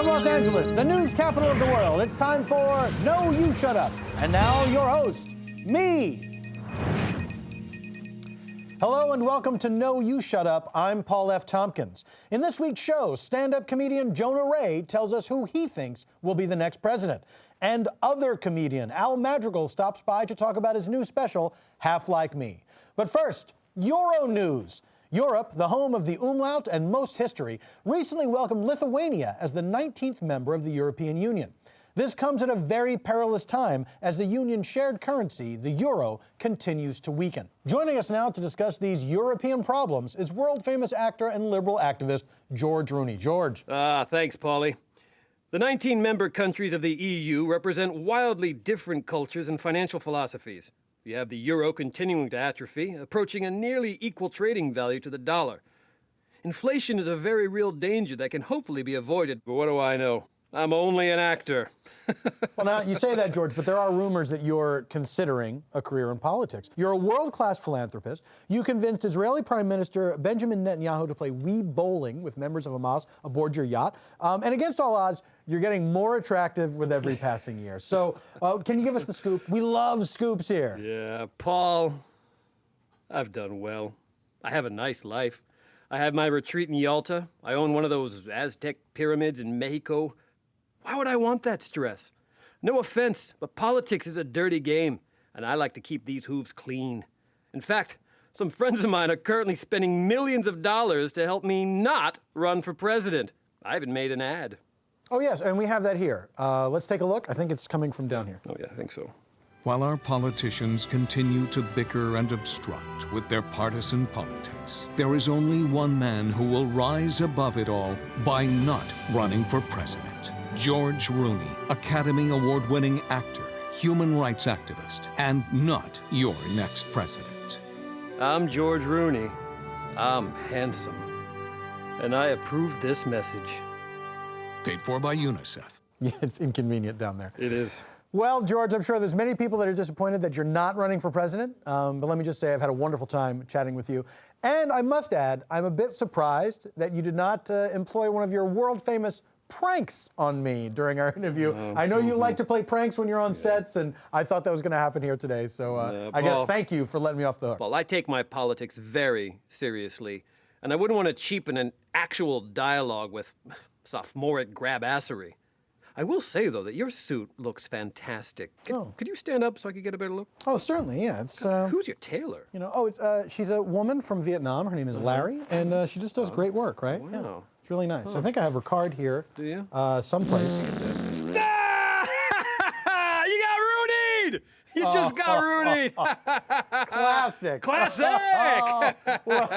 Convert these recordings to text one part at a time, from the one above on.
From Los Angeles, the news capital of the world, it's time for No You Shut Up. And now your host, me. Hello and welcome to No You Shut Up. I'm Paul F. Tompkins. In this week's show, stand-up comedian Jonah Ray tells us who he thinks will be the next president. And other comedian Al Madrigal stops by to talk about his new special, Half Like Me. But first, Euro news. Europe, the home of the umlaut and most history, recently welcomed Lithuania as the 19th member of the European Union. This comes at a very perilous time as the union's shared currency, the euro, continues to weaken. Joining us now to discuss these European problems is world-famous actor and liberal activist George Rooney. George. Thanks, Paulie. The 19 member countries of the EU represent wildly different cultures and financial philosophies. You have the euro continuing to atrophy, approaching a nearly equal trading value to the dollar. Inflation is a very real danger that can hopefully be avoided, but what do I know? I'm only an actor. Well, now, you say that, George, but there are rumors that you're considering a career in politics. You're a world-class philanthropist. You convinced Israeli Prime Minister Benjamin Netanyahu to play Wii bowling with members of Hamas aboard your yacht. And against all odds, you're getting more attractive with every passing year. So can you give us the scoop? We love scoops here. Yeah, Paul, I've done well. I have a nice life. I have my retreat in Yalta. I own one of those Aztec pyramids in Mexico. Why would I want that stress? No offense, but politics is a dirty game, and I like to keep these hooves clean. In fact, some friends of mine are currently spending millions of dollars to help me not run for president. I even made an ad. Oh, yes, and we have that here. Let's take a look. I think it's coming from down here. Oh, yeah, I think so. While our politicians continue to bicker and obstruct with their partisan politics, there is only one man who will rise above it all by not running for president. George Rooney, Academy Award-winning actor, human rights activist, and not your next president. I'm George Rooney. I'm handsome. And I approve this message. Paid for by UNICEF. Yeah, it's inconvenient down there. It is. Well, George, I'm sure there's many people that are disappointed that you're not running for president. But let me just say I've had a wonderful time chatting with you. And I must add, I'm a bit surprised that you did not employ one of your world-famous pranks on me during our interview. I know you like to play pranks when you're on sets, and I thought that was going to happen here today. So I guess thank you for letting me off the hook. Well, I take my politics very seriously, and I wouldn't want to cheapen an actual dialogue with sophomoric grabassery. I will say, though, that your suit looks fantastic. Could you stand up so I could get a better look? Oh, certainly, yeah. It's Who's your tailor? you know, she's a woman from Vietnam. Her name is Larry, and she just does great work, right? Wow. Yeah, it's really nice. I think I have her card here. Do you? Someplace. You got Rooney'd! You just got Rooney'd! Classic. Classic! Well,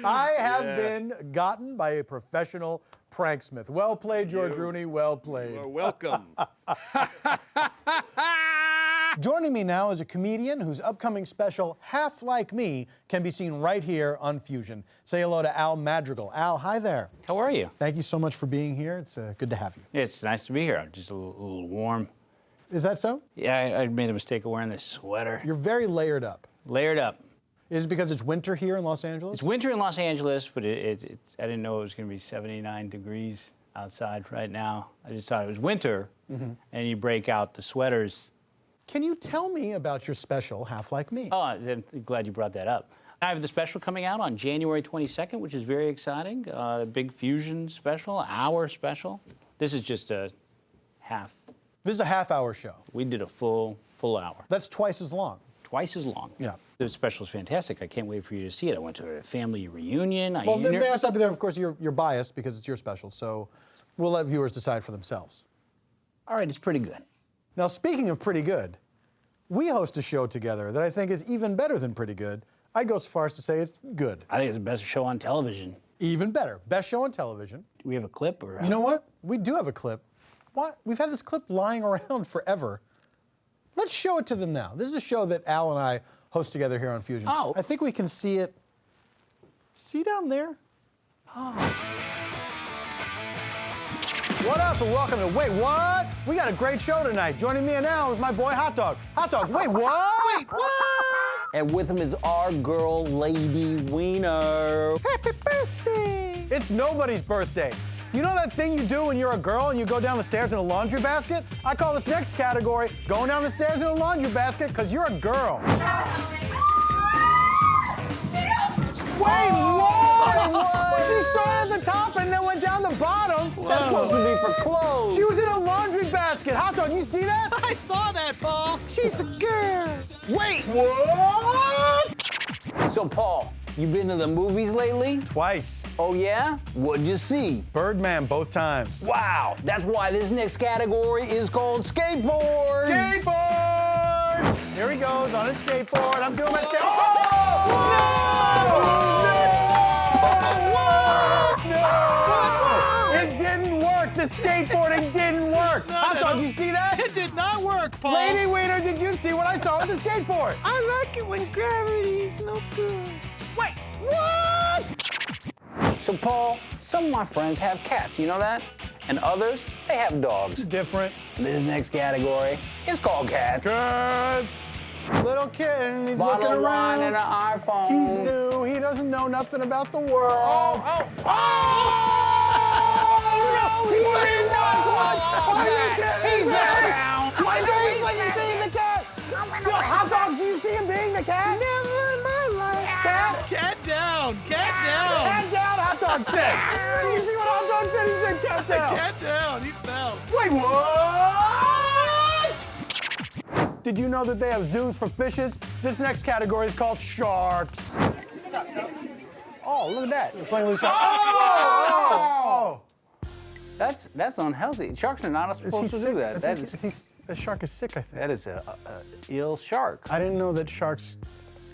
I have been gotten by a professional pranksmith. Well played, George Rooney. Well played. You're welcome. Joining me now is a comedian whose upcoming special, Half Like Me, can be seen right here on Fusion. Say hello to Al Madrigal. Al, hi there. How are you? Thank you so much for being here. It's good to have you. It's nice to be here. I'm just a little warm. Is that so? Yeah, I made a mistake of wearing this sweater. You're very layered up. Layered up. Is it because it's winter here in Los Angeles? It's winter in Los Angeles, but I didn't know it was going to be 79 degrees outside right now. I just thought it was winter, and you break out the sweaters. Can you tell me about your special, Half Like Me? Oh, I'm glad you brought that up. I have the special coming out on January 22nd, which is very exciting. Big Fusion special, hour special. This is just a half. This is a half-hour show. We did a full hour. That's twice as long. Twice as long. Yeah. The special is fantastic. I can't wait for you to see it. I went to a family reunion. Well, may I stop you there? Of course, you're biased because it's your special, so we'll let viewers decide for themselves. All right, it's pretty good. Now, speaking of pretty good, we host a show together that I think is even better than pretty good. I'd go so far as to say it's good. I think it's the best show on television. Even better. Best show on television. Do we have a clip? Or You know what? We do have a clip. What? We've had this clip lying around forever. Let's show it to them now. This is a show that Al and I host together here on Fusion. Oh. I think we can see it. See down there? Oh. What up and welcome to Wait What? We got a great show tonight. Joining me now is my boy Hot Dog. Hot Dog, wait what? Wait what? And with him is our girl, Lady Wiener. Happy birthday! It's nobody's birthday. You know that thing you do when you're a girl and you go down the stairs in a laundry basket? I call this next category going down the stairs in a laundry basket because you're a girl. Wait, what? She started at the top and then went down the bottom. That's supposed to be for clothes. She was in a laundry basket. Hot dog, you see that? I saw that, Paul. She's a girl. Wait, what? So, Paul, you been to the movies lately? Twice. Oh, yeah? What'd you see? Birdman both times. Wow, that's why this next category is called skateboards. Skateboard! Here he goes on his skateboard. I'm doing my skateboard. No! It didn't work. The skateboarding didn't work. Hot dog, you see that? It did not work, Paul. Lady Wiener, did you see what I saw with the skateboard? I like it when gravity's no good. Wait, what? So, Paul, some of my friends have cats, you know that? And others, they have dogs. Different. This next category is called cats. Cats. Little kitten, he's Bottle looking of wine around. and an iPhone. He's new. He doesn't know nothing about the world. Oh! Oh! No! He didn't want one! Are you kidding me? Why don't you see the cat? Hot dogs, do you see him being the cat? Never in my life. Cat? Cat down. Cat down. Cat down, hot dog said. Did you see what hot dog said? He said cat down. Cat down. He fell. Wait, what? Did you know that they have zoos for fishes? This next category is called sharks. Oh, look at that. They're playing with sharks. Oh! That's unhealthy. Sharks are not supposed to do that. The shark is sick, I think. That is a ill shark. I didn't know that sharks,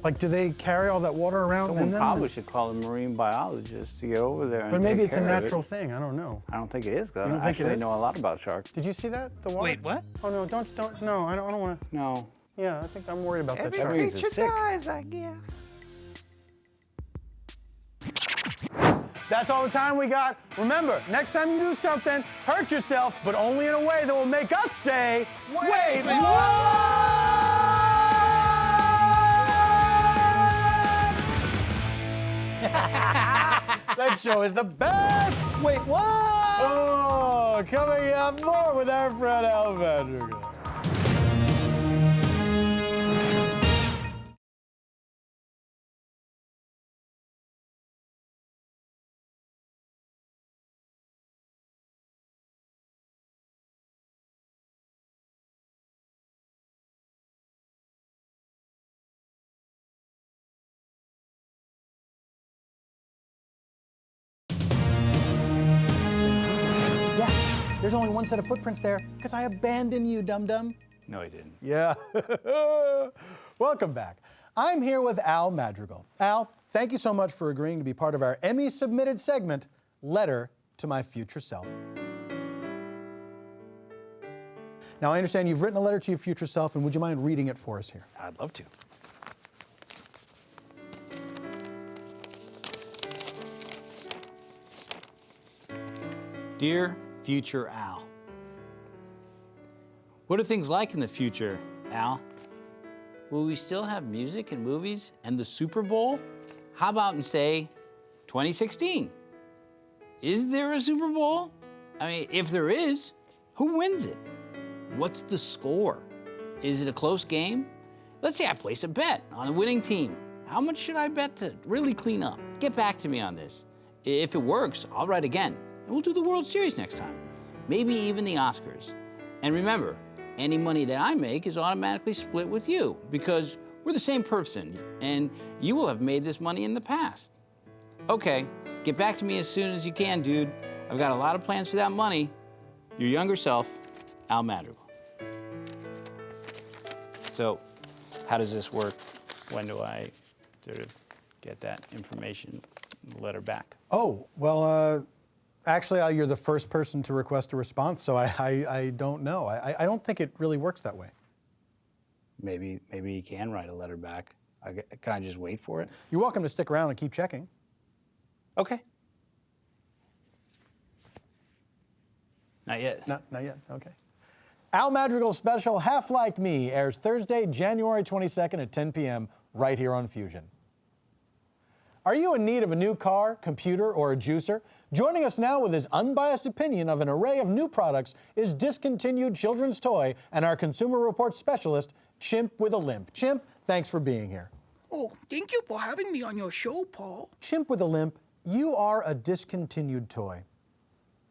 like, do they carry all that water around in Someone them? probably should call a marine biologist to get over there and But maybe take it's a care of it. natural thing. I don't know. I don't think it is, because You I don't think it actually is? know a lot about sharks. Did you see that? The water? Wait, what? Oh no! Don't. No, I don't want to. No. Yeah, I think I'm worried about that Every shark. Sharks are creature sick. dies, I guess. That's all the time we got. Remember, next time you do something, hurt yourself, but only in a way that will make us say, "Wait, what?" That show is the best. Wait, what? Oh, coming up more with our friend Al Madrigal. Yeah, there's only one set of footprints there because I abandoned you, dum-dum. No, he didn't. Yeah. Welcome back. I'm here with Al Madrigal. Al, thank you so much for agreeing to be part of our Emmy-submitted segment, Letter to My Future Self. Now, I understand you've written a letter to your future self, and would you mind reading it for us here? I'd love to. Dear future Al, what are things like in the future, Al? Will we still have music and movies and the Super Bowl? How about in, say, 2016? Is there a Super Bowl? I mean, if there is, who wins it? What's the score? Is it a close game? Let's say I place a bet on a winning team. How much should I bet to really clean up? Get back to me on this. If it works, I'll write again. And we'll do the World Series next time. Maybe even the Oscars. And remember, any money that I make is automatically split with you because we're the same person and you will have made this money in the past. Okay, get back to me as soon as you can, dude. I've got a lot of plans for that money. Your younger self, Al Madrigal. So, how does this work? When do I sort of get that information, letter back? Oh, well, actually, Al, you're the first person to request a response, so I don't know. I don't think it really works that way. Maybe you can write a letter back. Can I just wait for it? You're welcome to stick around and keep checking. Okay. Not yet. Not yet, okay. Al Madrigal's special, Half Like Me, airs Thursday, January 22nd at 10 p.m. right here on Fusion. Are you in need of a new car, computer, or a juicer? Joining us now with his unbiased opinion of an array of new products is discontinued children's toy and our Consumer Reports specialist, Chimp with a Limp. Chimp, thanks for being here. Oh, thank you for having me on your show, Paul. Chimp with a Limp, you are a discontinued toy.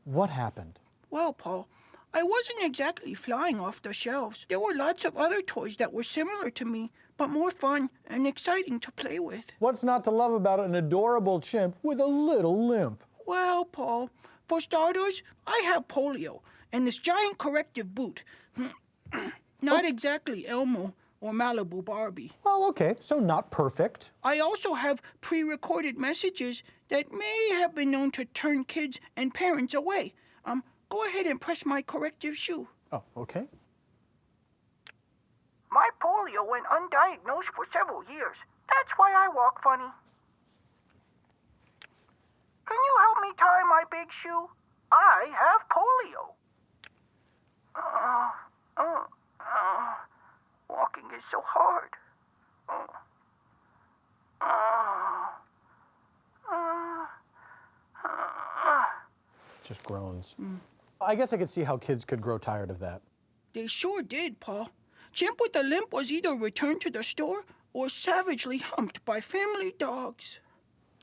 What happened? Well, Paul, I wasn't exactly flying off the shelves. There were lots of other toys that were similar to me, but more fun and exciting to play with. What's not to love about an adorable chimp with a little limp? Well, Paul, for starters, I have polio and this giant corrective boot. Not exactly Elmo or Malibu Barbie. Well, okay, so not perfect. I also have pre-recorded messages that may have been known to turn kids and parents away. Go ahead and press my corrective shoe. Oh, okay. My polio went undiagnosed for several years. That's why I walk funny. Can you help me tie my big shoe? I have polio. Walking is so hard. Just groans. I guess I could see how kids could grow tired of that. They sure did, Paul. Chimp with a Limp was either returned to the store or savagely humped by family dogs.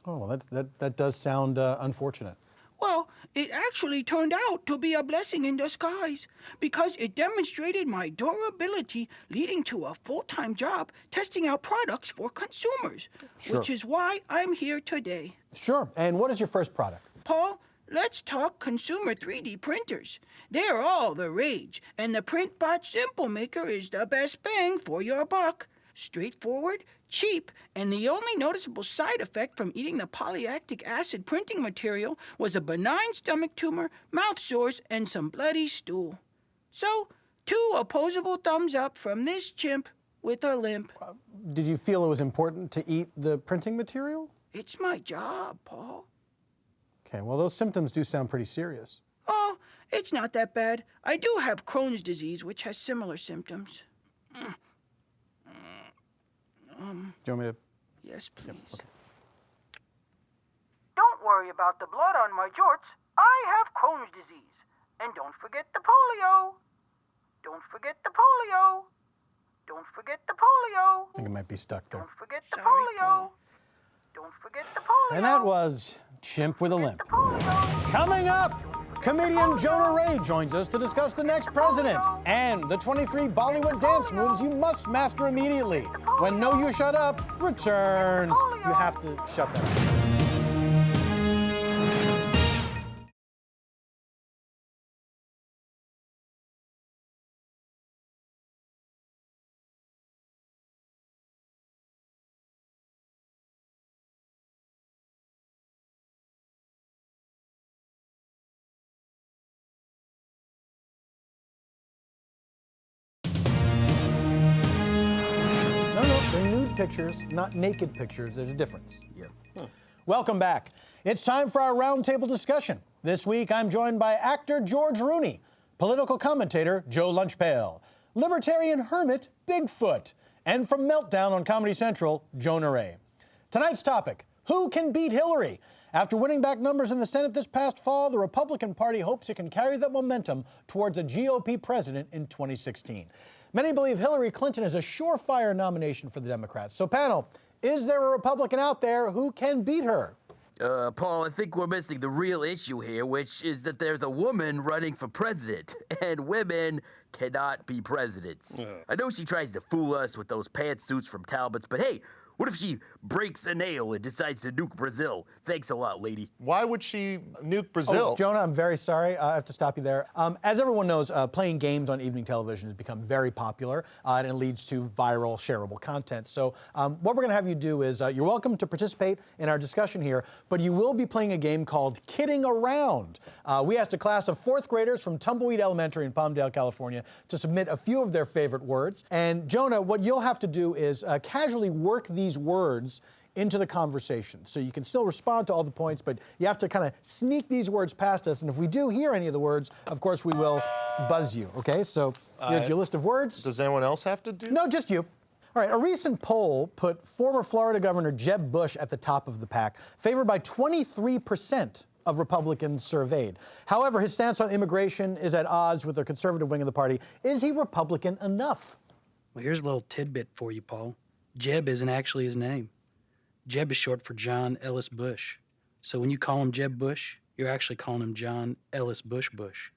Oh, well, that does sound unfortunate. Well, it actually turned out to be a blessing in disguise because it demonstrated my durability, leading to a full-time job testing out products for consumers, which is why I'm here today. Sure, and what is your first product? Paul, let's talk consumer 3D printers. They're all the rage, and the PrintBot Simple Maker is the best bang for your buck. Straightforward, cheap, and the only noticeable side effect from eating the polylactic acid printing material was a benign stomach tumor, mouth sores, and some bloody stool. So, 2 opposable thumbs up from this chimp with a limp. Did you feel it was important to eat the printing material? It's my job, Paul. Okay, well, those symptoms do sound pretty serious. Oh, it's not that bad. I do have Crohn's disease, which has similar symptoms. Do you want me to? Yes, please. Okay. Don't worry about the blood on my jorts. I have Crohn's disease. And don't forget the polio. Don't forget the polio. Don't forget the polio. I think it might be stuck there. Don't forget the polio. Don't forget the polio. And that was Chimp with a Limp. The polio. Coming up, comedian Jonah Ray joins us to discuss the next president and the 23 Bollywood dance moves you must master immediately. When No You Shut Up returns. You have to shut that up. They're nude pictures, not naked pictures. There's a difference. Yeah. Welcome back. It's time for our roundtable discussion. This week, I'm joined by actor George Rooney, political commentator Joe Lunchpail, libertarian hermit Bigfoot, and from Meltdown on Comedy Central, Jonah Ray. Tonight's topic, who can beat Hillary? After winning back numbers in the Senate this past fall, the Republican Party hopes it can carry that momentum towards a GOP president in 2016. Many believe Hillary Clinton is a surefire nomination for the Democrats. So panel, is there a Republican out there who can beat her? Paul, I think we're missing the real issue here, which is that there's a woman running for president, and women cannot be presidents. I know she tries to fool us with those pantsuits from Talbot's, but hey, what if she breaks a nail and decides to nuke Brazil? Thanks a lot, lady. Why would she nuke Brazil? Oh, Jonah, I'm very sorry. I have to stop you there. As everyone knows, playing games on evening television has become very popular, and it leads to viral, shareable content. So what we're going to have you do is, you're welcome to participate in our discussion here, but you will be playing a game called Kidding Around. We asked a class of 4th graders from Tumbleweed Elementary in Palmdale, California, to submit a few of their favorite words. And Jonah, what you'll have to do is casually work these words into the conversation. So you can still respond to all the points, but you have to kind of sneak these words past us. And if we do hear any of the words, of course, we will buzz you, okay? So here's your list of words. Does anyone else have to do? No, just you. All right, a recent poll put former Florida Governor Jeb Bush at the top of the pack, favored by 23% of Republicans surveyed. However, his stance on immigration is at odds with the conservative wing of the party. Is he Republican enough? Well, here's a little tidbit for you, Paul. Jeb isn't actually his name. Jeb is short for John Ellis Bush. So when you call him Jeb Bush, you're actually calling him John Ellis Bush Bush.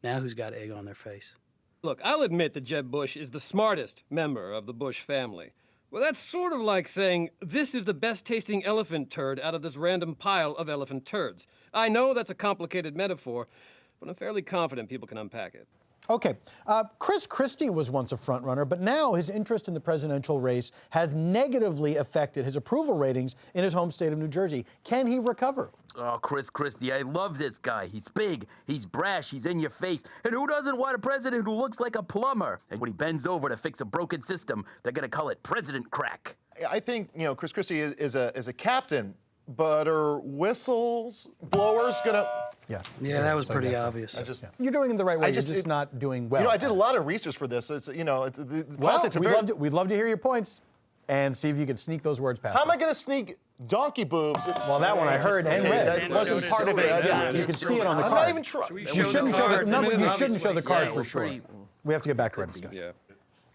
Now who's got egg on their face? Look, I'll admit that Jeb Bush is the smartest member of the Bush family. Well, that's sort of like saying, this is the best-tasting elephant turd out of this random pile of elephant turds. I know that's a complicated metaphor, but I'm fairly confident people can unpack it. Okay, Chris Christie was once a frontrunner, but now his interest in the presidential race has negatively affected his approval ratings in his home state of New Jersey. Can he recover? Oh, Chris Christie, I love this guy. He's big, he's brash, he's in your face. And who doesn't want a president who looks like a plumber? And when he bends over to fix a broken system, they're gonna call it President Crack. I think, you know, Chris Christie is a captain, but are whistles, blowers gonna... Yeah, that was pretty obvious. You're doing it the right way. You're just not doing well. You know, I did a lot of research for this. It's, you know, the Well, politics are we'd love to hear your points and see if you can sneak those words past How am I us. going to sneak donkey boobs? Well, that one I heard and read. That wasn't part of it. You can see it on the I'm card. not even trying. You shouldn't show the card for sure. We have to get back to our discussion. Yeah.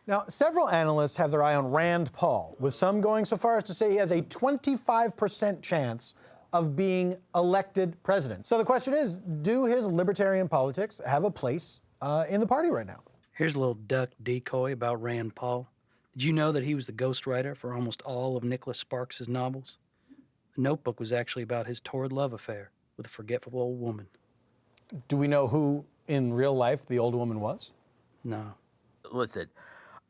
Now, several analysts have their eye on Rand Paul, with some going so far as to say he has a 25% chance of being elected president. So the question is, do his libertarian politics have a place in the party right now? Here's a little duck decoy about Rand Paul. Did you know that he was the ghostwriter for almost all of Nicholas Sparks' novels? The Notebook was actually about his torrid love affair with a forgetful old woman. Do we know who in real life the old woman was? No. Listen,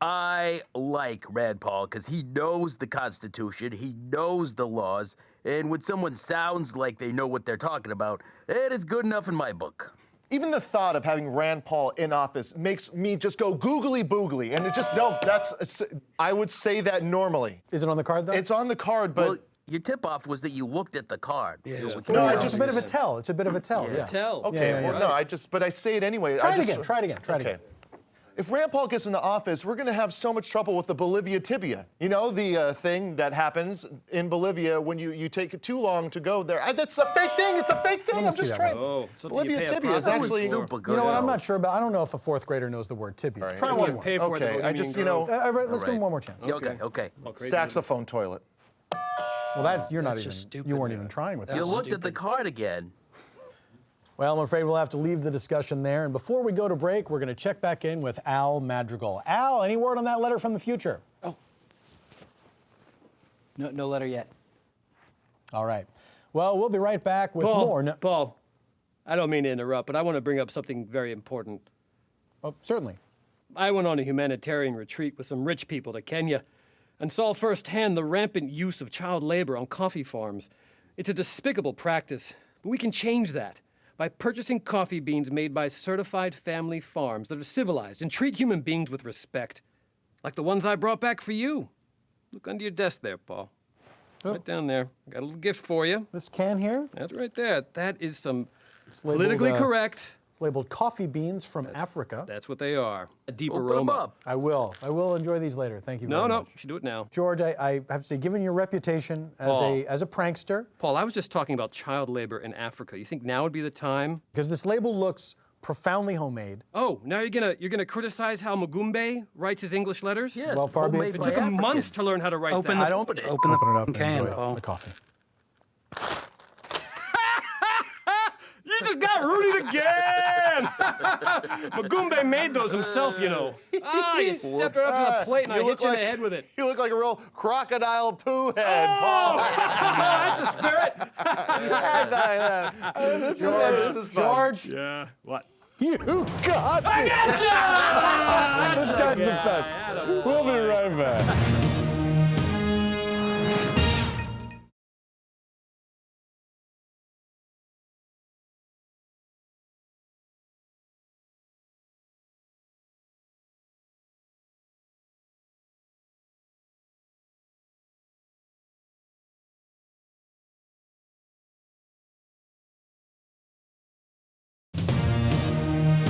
I like Rand Paul because he knows the Constitution, he knows the laws, and when someone sounds like they know what they're talking about, it is good enough in my book. Even the thought of having Rand Paul in office makes me just go googly boogly, and it just, no, I would say that normally. Is it on the card, though? It's on the card, but... Well, your tip-off was that you looked at the card. Yeah. So we can No, I tell. just- It's a bit of a tell. It's a bit of a tell, yeah. Tell. Okay, Yeah, well, no, but I say it anyway. Try it again. Okay. If Rand Paul gets into office, we're going to have so much trouble with the Bolivia tibia. You know, the thing that happens in Bolivia when you take it too long to go there. That's a fake thing. It's a fake thing. I'm just trying. Oh, something you Bolivia pay a tibia is prostitute actually... for. super good. You know what? I'm not sure about. I don't know if a fourth grader knows the word tibia. right. Try It's one like more. pay for it, Okay, the I Bohemian just, you know, Grove. All right, let's give All him right. one more chance. Okay. Oh, crazy. saxophone toilet. Well, you're not That's even. just stupid. You weren't even trying with that. You That's looked at the stupid. card again. Well, I'm afraid we'll have to leave the discussion there. And before we go to break, we're going to check back in with Al Madrigal. Al, any word on that letter from the future? No letter yet. All right. Well, we'll be right back with Paul, more. Paul, I don't mean to interrupt, but I want to bring up something very important. Oh, certainly. I went on a humanitarian retreat with some rich people to Kenya and saw firsthand the rampant use of child labor on coffee farms. It's a despicable practice, but we can change that by purchasing coffee beans made by certified family farms that are civilized and treat human beings with respect, like the ones I brought back for you. Look under your desk there, Paul. Oh. Right down there. I got a little gift for you. This can here, That's right there. That is some labeled, politically correct. it's labeled coffee beans from Africa. That's what they are. A deep Open them aroma. up. I will enjoy these later. Thank you very No, much. you should do it now. George, I have to say, given your reputation Paul. as a prankster, Paul, I was just talking about child labor in Africa. You think now would be the time? because this label looks profoundly homemade. Oh, now you're gonna criticize how Magumbe writes his English letters? Yes, Well, far be it homemade from It by took him months Africans. to learn how to write Open that. the, open it. open the Open it up and can, enjoy Paul. the coffee. You just got Rooney again! Magumbe made those himself, you know. You stepped right up to the plate and I You hit look you in like- the head with it. You look like a real crocodile poo head, Oh, Paul. that's the spirit. This is fun. George, Yeah. What? you got me. Gotcha! This guy's the best. We'll be right back.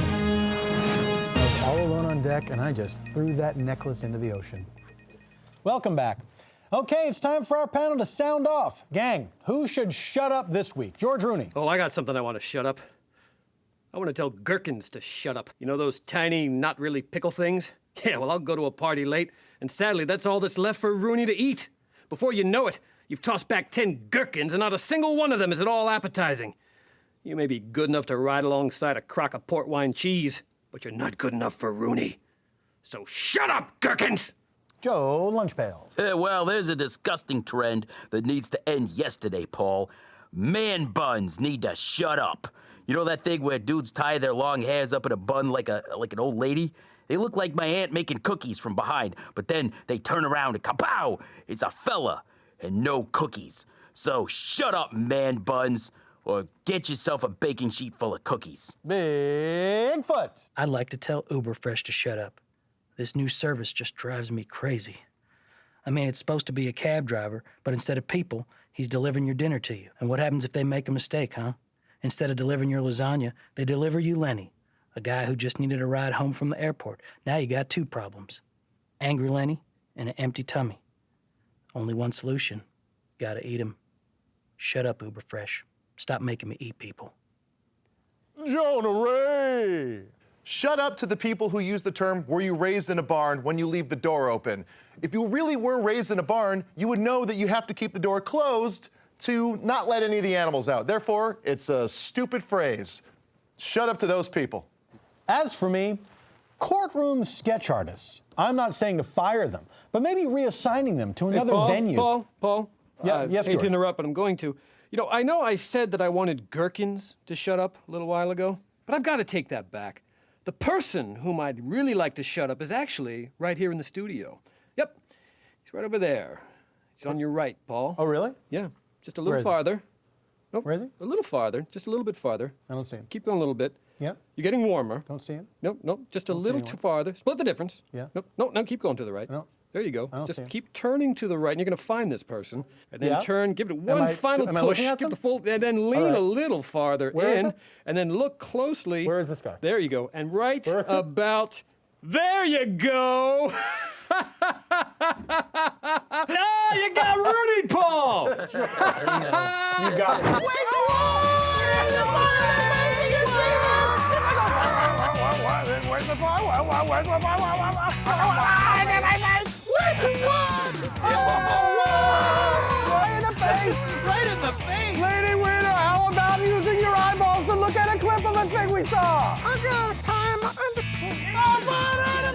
I was all alone on deck, and I just threw that necklace into the ocean. Welcome back. Okay, it's time for our panel to sound off. Gang, who should shut up this week? George Rooney. Oh, I got something I want to shut up. I want to tell gherkins to shut up. You know those tiny, not really pickle things? Yeah, well, I'll go to a party late, and sadly, that's all that's left for Rooney to eat. Before you know it, you've tossed back 10 gherkins, and not a single one of them is at all appetizing. You may be good enough to ride alongside a crock of port wine cheese, but you're not good enough for Rooney. So shut up, gherkins! Joe Lunchpail. Well, there's a disgusting trend that needs to end yesterday, Paul. Man buns need to shut up. You know that thing where dudes tie their long hairs up in a bun like an old lady? They look like my aunt making cookies from behind, but then they turn around and kapow! It's a fella and no cookies. So shut up, man buns, or get yourself a baking sheet full of cookies. Bigfoot. I'd like to tell Uberfresh to shut up. This new service just drives me crazy. I mean, it's supposed to be a cab driver, but instead of people, he's delivering your dinner to you. And what happens if they make a mistake, huh? Instead of delivering your lasagna, they deliver you Lenny, a guy who just needed a ride home from the airport. Now you got two problems: angry Lenny and an empty tummy. Only one solution: gotta eat him. Shut up, Uberfresh. Stop making me eat people. Jonah Ray! Shut up to the people who use the term, were you raised in a barn, when you leave the door open. If you really were raised in a barn, you would know that you have to keep the door closed to not let any of the animals out. Therefore, it's a stupid phrase. Shut up to those people. As for me, courtroom sketch artists, I'm not saying to fire them, but maybe reassigning them to another venue. Paul? Yeah, yes, hate to George. interrupt, but I'm going to. You know I said that I wanted gherkins to shut up a little while ago, but I've got to take that back. The person whom I'd really like to shut up is actually right here in the studio. Yep, he's right over there. He's on your right, Paul. Oh, really? Yeah, just a Where little is he? farther. Nope, Where is he? a little farther, just a little bit farther. I don't see him. Keep going a little bit. Yep. You're getting warmer. Don't see him. Nope, just a Don't see little anyone. too farther. Split the difference. Yeah. Nope, no, keep going to the right. No. There you go. I don't see Just him. keep turning to the right, and you're going to find this person. And then Yeah. turn, give it one I- final am I push, looking at give the them? full, and then lean right. a little farther Where is in, it? and then look closely. Where is this guy? There you go. And right Where is it? about there you go. Oh, you got Rooney, Paul. You got it. Right in the face! Lady Winner, how about using your eyeballs to look at a clip of a thing we saw? I got a pie in my underpants.